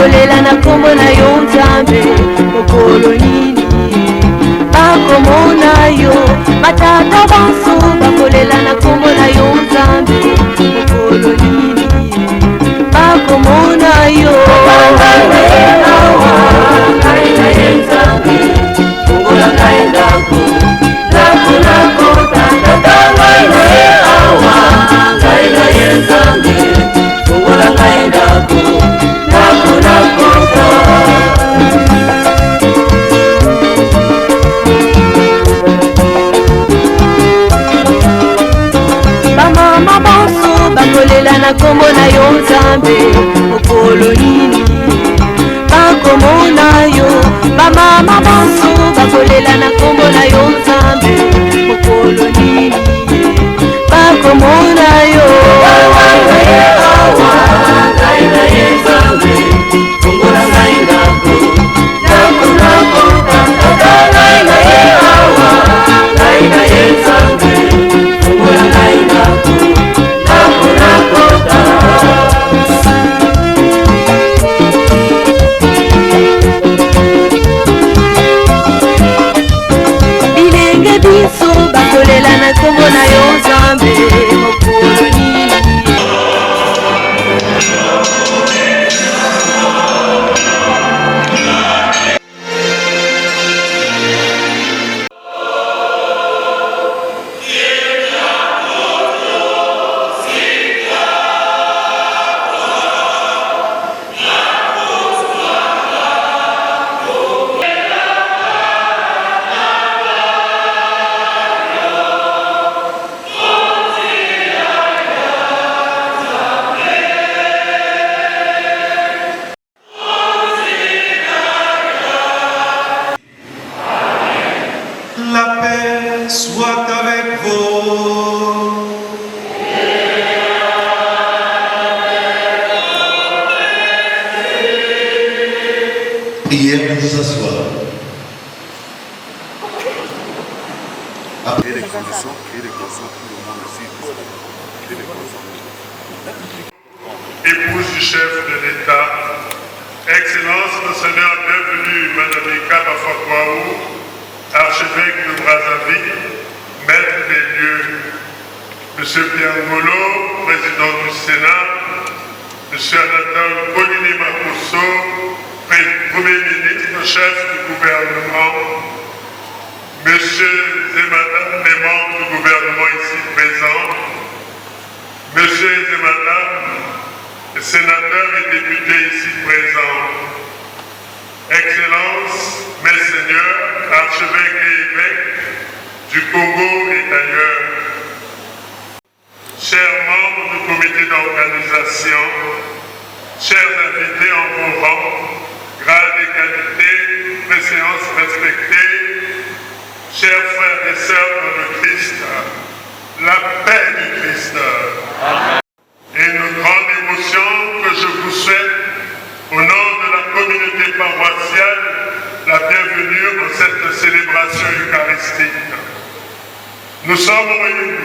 bakolela na kombo na yo Nzambe mokolo nini bakomona yo batata banso bakolela na kombo na yo Nzambe mokolo nini bakomona yo bamama banso bakolela na kombo na yo Nzambe mokolo nini bakomona yo bamama banso bakolela na kombo na yo Nzambe mokolo nini bakomona yo bilenge biso bakolela na kombo na yo Nzambe mokolo nini soit avec vous. Priez de vous asseoir. Créer les conditions pour le monde aussi. Épouse du chef de l'État, Excellence, Monseigneur, bienvenue, Madame Kaba Fakwaou, archevêque de Brazzaville, maître des lieux, Monsieur Pierre Ngolo, président du Sénat, Monsieur Anatole Poligny-Makosso, Premier ministre, chef du gouvernement, Monsieur et Madame les membres du gouvernement ici présents, Monsieur et Madame les sénateurs et députés ici présents, Excellences, Messeigneurs, archevêques et évêques du Congo et d'ailleurs, chers membres du comité d'organisation, chers invités en vos rangs, grades et qualités, préséances respectées, chers frères et sœurs dans le Christ, la paix du Christ. Et une grande émotion que je vous souhaite au nom de la communauté paroissiale, la bienvenue en cette célébration eucharistique. Nous sommes réunis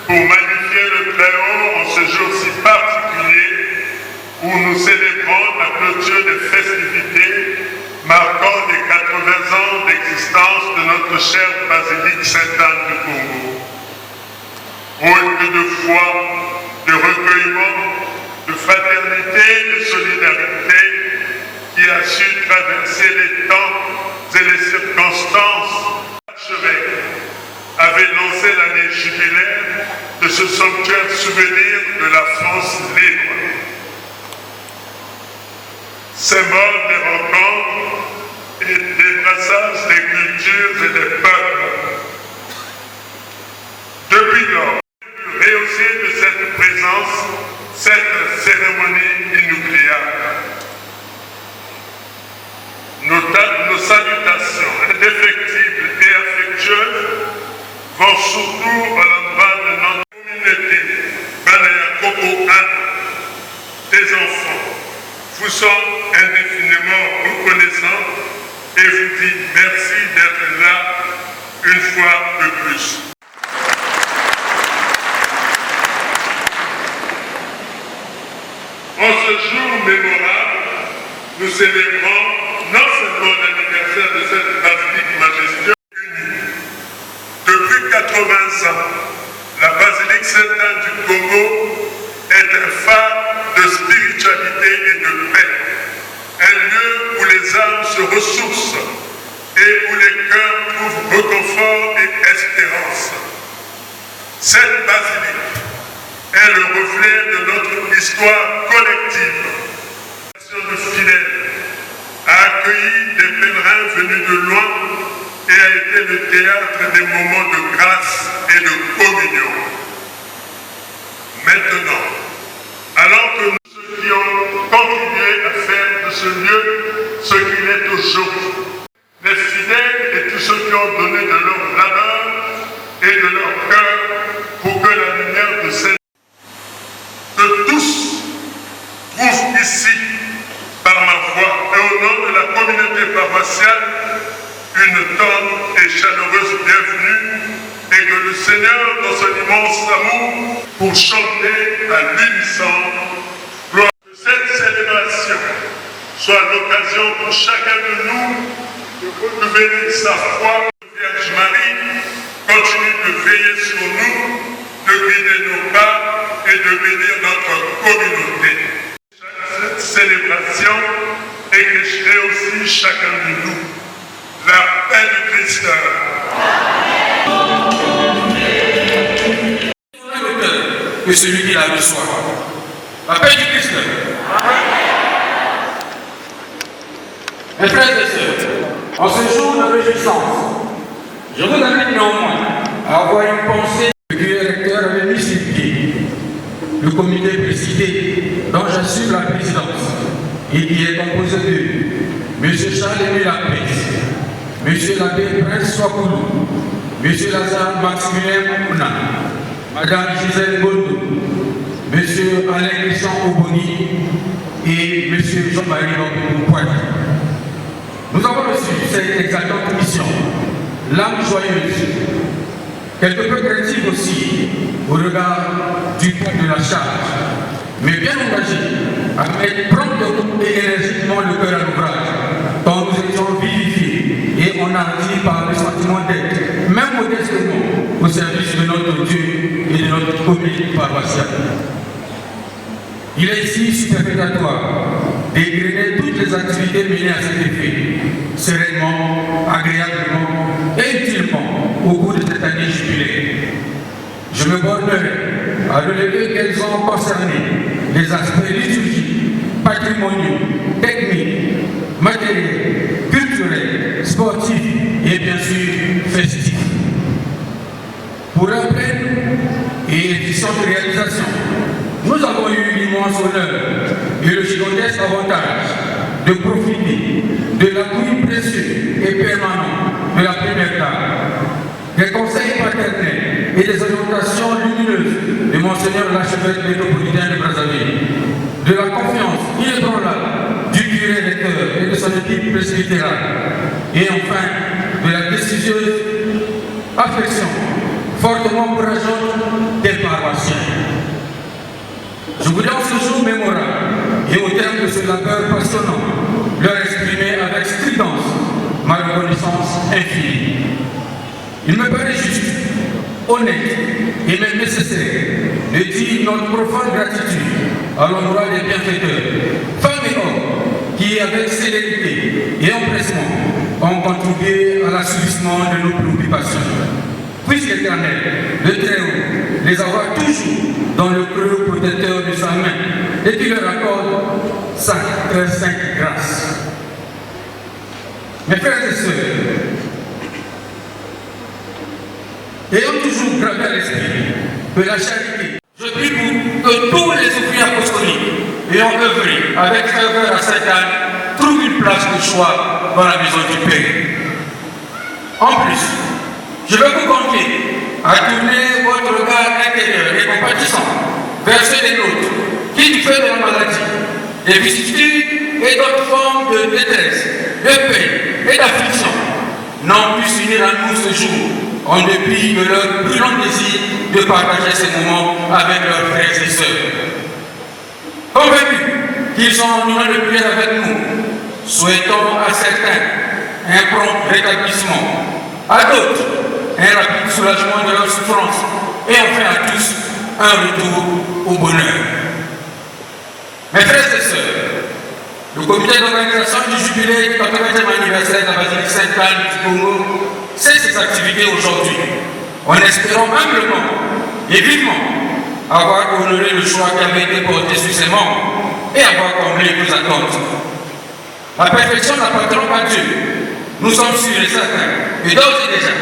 pour magnifier le Très-Haut en ce jour si particulier où nous célébrons la clôture des festivités marquant les 80 ans d'existence de notre chère basilique Sainte-Anne du Congo. Haute de foi, de recueillement, de fraternité et de solidarité qui a su traverser les temps et les circonstances. L'archevêque avait lancé l'année jubilaire de ce sanctuaire souvenir de la France libre. Symbole des rencontres et des brassages des cultures et des peuples. Depuis lors, réussir de cette présence, cette cérémonie inoubliable. Nos salutations indéfectibles et affectueuses vont surtout à l'endroit de notre communauté, Banaya Koko Anne, des enfants. Vous sommes indéfiniment reconnaissants et vous dis merci d'être là une fois de plus. En ce jour mémorable, nous célébrons non seulement l'anniversaire de cette basilique majestueuse unie. Depuis 80 ans, la basilique Sainte-Anne du Congo est un phare de spiritualité et de paix, un lieu où les âmes se ressourcent et où les cœurs trouvent réconfort et espérance. Cette basilique est le reflet de notre histoire collective. De fidèles a accueilli des pèlerins venus de loin et a été le théâtre des moments de grâce et de communion. Maintenant, alors que nous qui ont contribué à faire de ce lieu ce qu'il est aujourd'hui, les fidèles et tous ceux qui ont donné de leur valeur et de leur cœur pour que la lumière de tous trouve ici, par ma voix et au nom de la communauté paroissiale, une tendre et chaleureuse bienvenue et que le Seigneur, dans son immense amour, pour chanter à l'unisson, gloire que cette célébration soit l'occasion pour chacun de nous de renouveler sa foi. Vierge Marie continue de veiller sur nous, de guider nos pas et de bénir notre communauté. Cette célébration écrirait aussi chacun de nous la paix du Christ. Que celui qui la reçoit. La paix du Christ. Mes frères et sœurs, en ce jour de réjouissance, je vous invite néanmoins à avoir une pensée que le recteur avait mis sur pied. Le comité précité dont j'assure la présidence et qui est composé de M. Charles-Émile Lapès, M. l'abbé Prince Swakoulou, M. Lazare Maximilien Mouna, Mme Gisèle Bondo, M. Alain Christian Oboni et M. Jean-Marie Poitiers. Nous avons reçu cette exaltante mission, l'âme joyeuse, quelque peu craintive aussi au regard du poids de la charge, mais bien engagée à mettre promptement et énergiquement le cœur à l'ouvrage, quand nous étions vivifiés et enhardis par le sentiment d'être, même modestement, au service de notre Dieu et de notre communauté paroissiale. Il est ici superfétatoire d'égrener toutes les activités menées à cet effet, sereinement, agréablement et utilement au cours de cette année jubilaire. Je me bornerai à relever quels ont concerné les aspects liturgiques, patrimoniaux, techniques, matériels, culturels, sportifs et bien sûr festifs. Pour la pleine et efficiente réalisation, nous avons eu l'immense honneur et le gigantesque avantage de profiter de l'appui précieux et permanent de la première dame, des conseils paternels et des orientations lumineuses de Monseigneur l'archevêque métropolitain de Brazzaville, de la confiance inébranlable du curé recteur et de son équipe presbytérale, et enfin de la décieuse affection fortement encourageante des paroissiens. Je voudrais en ce jour mémorable et au terme de ce labeur passionnant leur exprimer avec stridence ma reconnaissance infinie. Il me paraît juste, honnête et même nécessaire de dire notre profonde gratitude à l'endroit des bienfaiteurs, femmes et hommes, qui avec célérité et empressement ont contribué à l'assouplissement de nos préoccupations. Puisse l'Éternel, le Très-Haut, les avoir toujours dans le creux protecteur de sa main et qu'il leur accorde sa très sainte grâce. Mes frères et sœurs, ayant toujours gravé à l'esprit que la charité, je prie pour que tous les ouvriers apostoliques ayant œuvré avec ferveur à Sainte-Anne trouvent une place de choix dans la maison du Père. En plus, je vais vous convier à tourner votre regard intérieur et compatissant vers ceux des nôtres qui, du fait de la maladie, des vicissitudes et d'autres formes de détresse, de peine et d'affliction, n'ont pu s'unir à nous ce jour, en dépit de leur brûlant désir de partager ces moments avec leurs frères et sœurs. Convaincus qu'ils sont en union de prière avec nous, souhaitons à certains un prompt rétablissement, à d'autres un rapide soulagement de leur souffrance et enfin à tous un retour au bonheur. Mes frères et sœurs, le comité d'organisation du jubilé du 80e anniversaire de la Basilique Sainte-Anne du Congo cesse ses activités aujourd'hui, en espérant humblement et vivement avoir honoré le choix qui avait été porté sur ses membres et avoir comblé nos attentes. La perfection n'appartient pas à Dieu. Nous sommes sûrs et certains, et d'ores et déjà,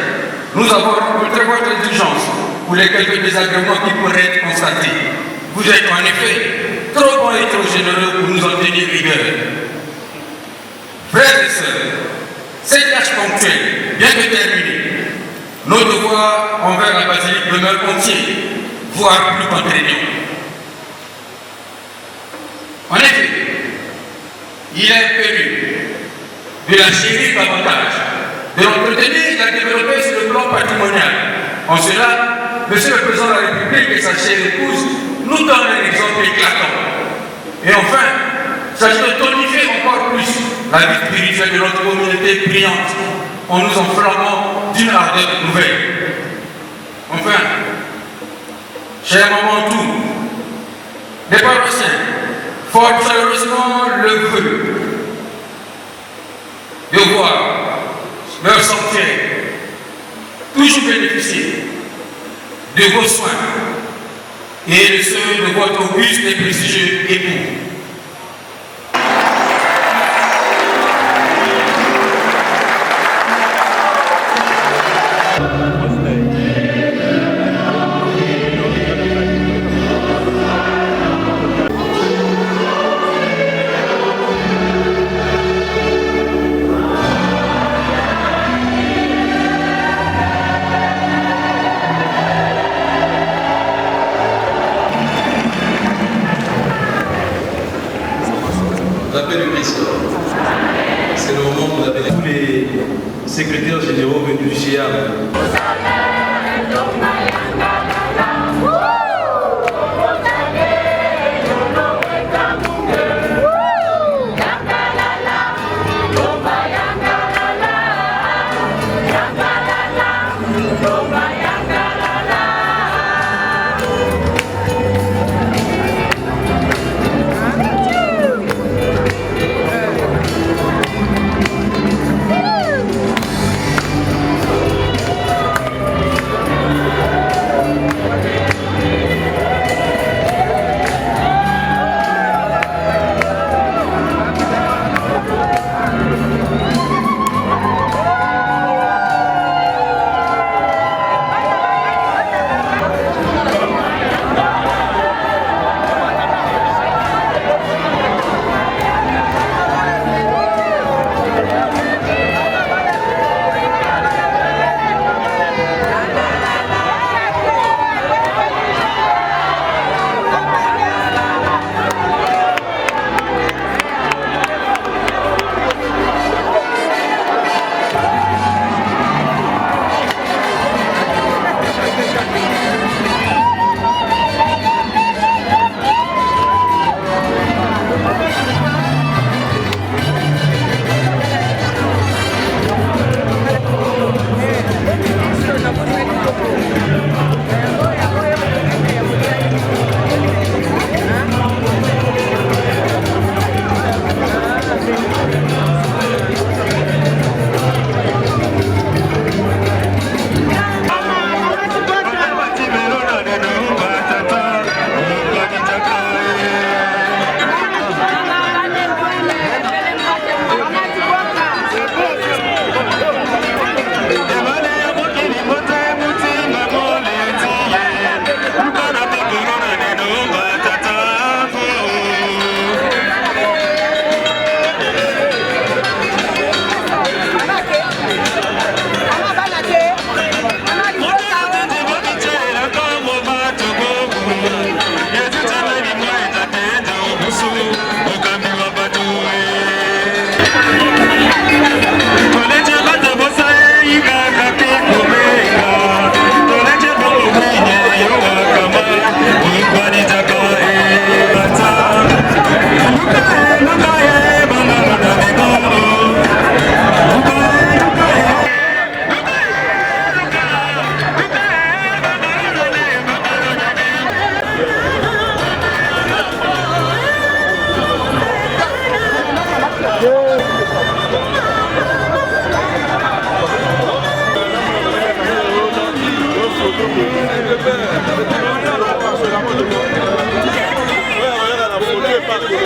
nous avons rencontré votre indulgence pour les quelques désagréments qui pourraient être constatés. Vous êtes en effet trop bons et trop généreux pour nous en tenir rigueur. Frères et sœurs, cette tâche ponctuelle, bien que terminée, nos devoirs envers la basilique demeurent entiers, voire plus contraignants. En effet, il est impérieux de la chérir davantage, de l'entretenir et de la développer sur le plan patrimonial. En cela, Monsieur le Président de la République et sa chère épouse nous donnent un exemple éclatant. Et enfin, il s'agit de tonifier encore plus la vie spirituelle de notre communauté brillante en nous enflammant d'une ardeur nouvelle. Enfin, chers mamans tout, les paroissiens forment chaleureusement le vœu de voir leur sanctuaire toujours bénéficier de vos soins et de ceux de votre auguste et prestigieux époux. L'appel du Christ. C'est le moment où l'appel tous les secrétaires généraux venus du GIA.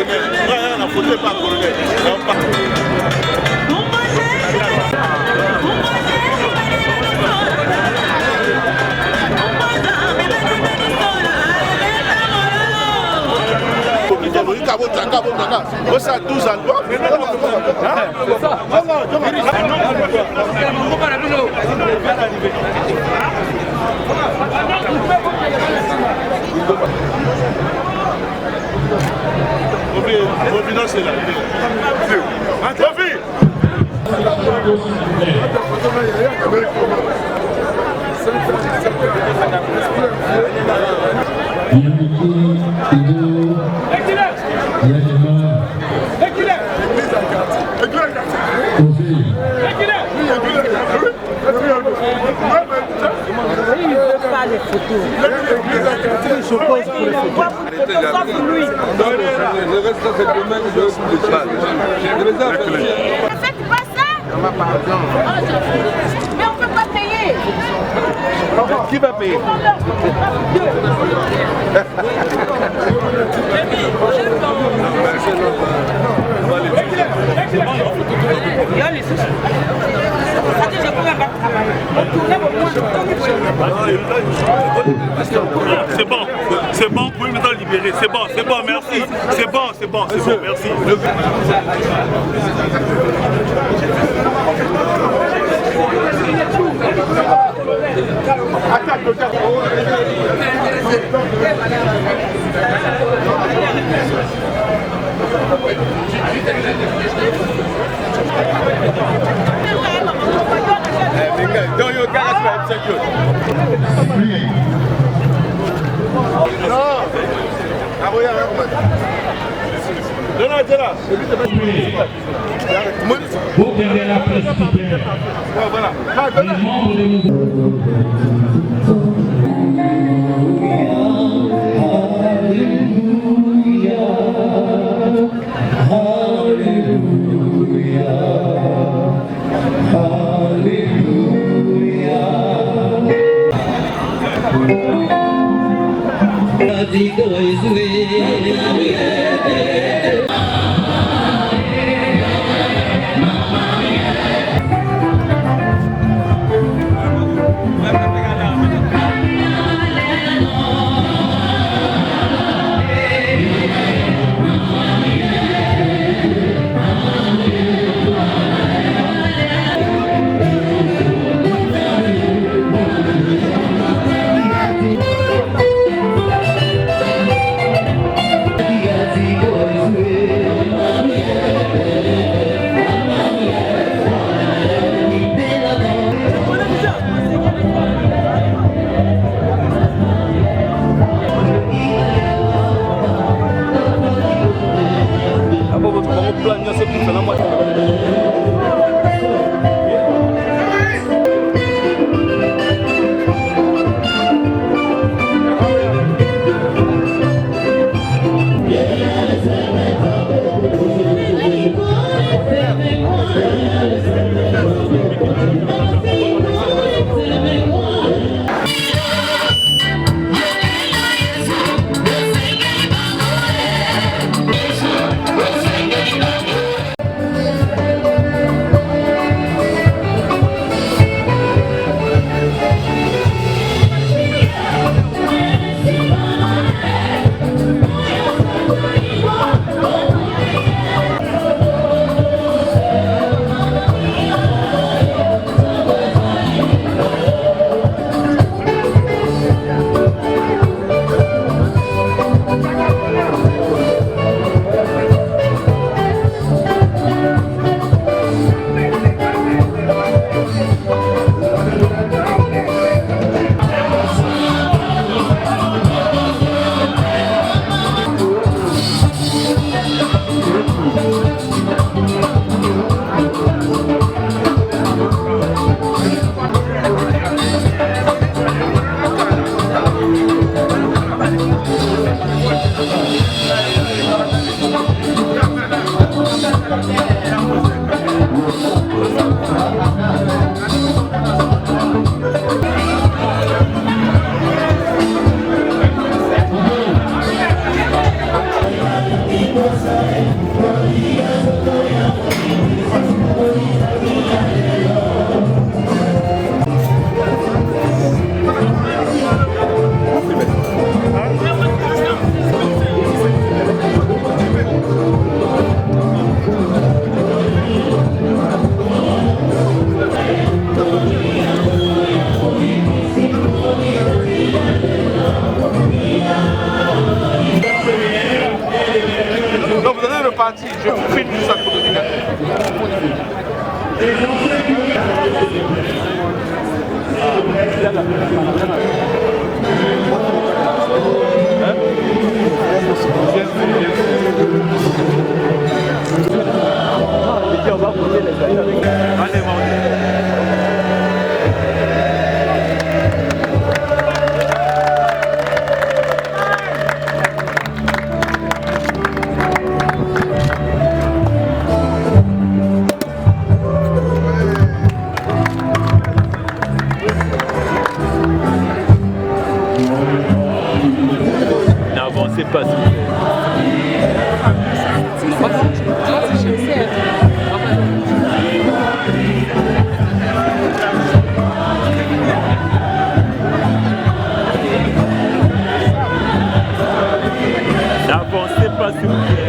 colonel. La photo n'est pas colonel. Ça 12 ans. C'est là. Les photos. Je pose pour les photos. Le reste, ça, c'est demain que je Faites pas ça. Mais on ne peut pas payer. Qui va payer? C'est bon, vous pouvez nous en libérer, c'est bon, merci, c'est bon, merci. Vous perdez la presse les membres de Merci. parti, je vous filme tout ça pour le dire. N'avancez pas, s'il vous plaît. N'avancez pas, s'il vous plaît.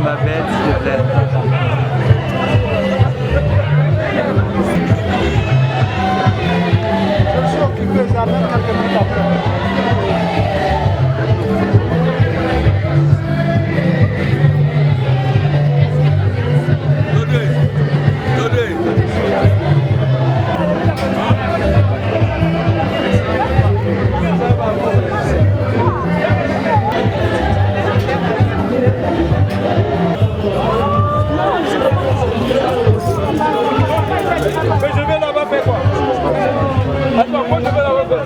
Ma belle, s'il te plaît. Je suis occupé, j'amène quelques minutes après. Mais je vais là-bas faire quoi? Attends, moi je vais là-bas faire.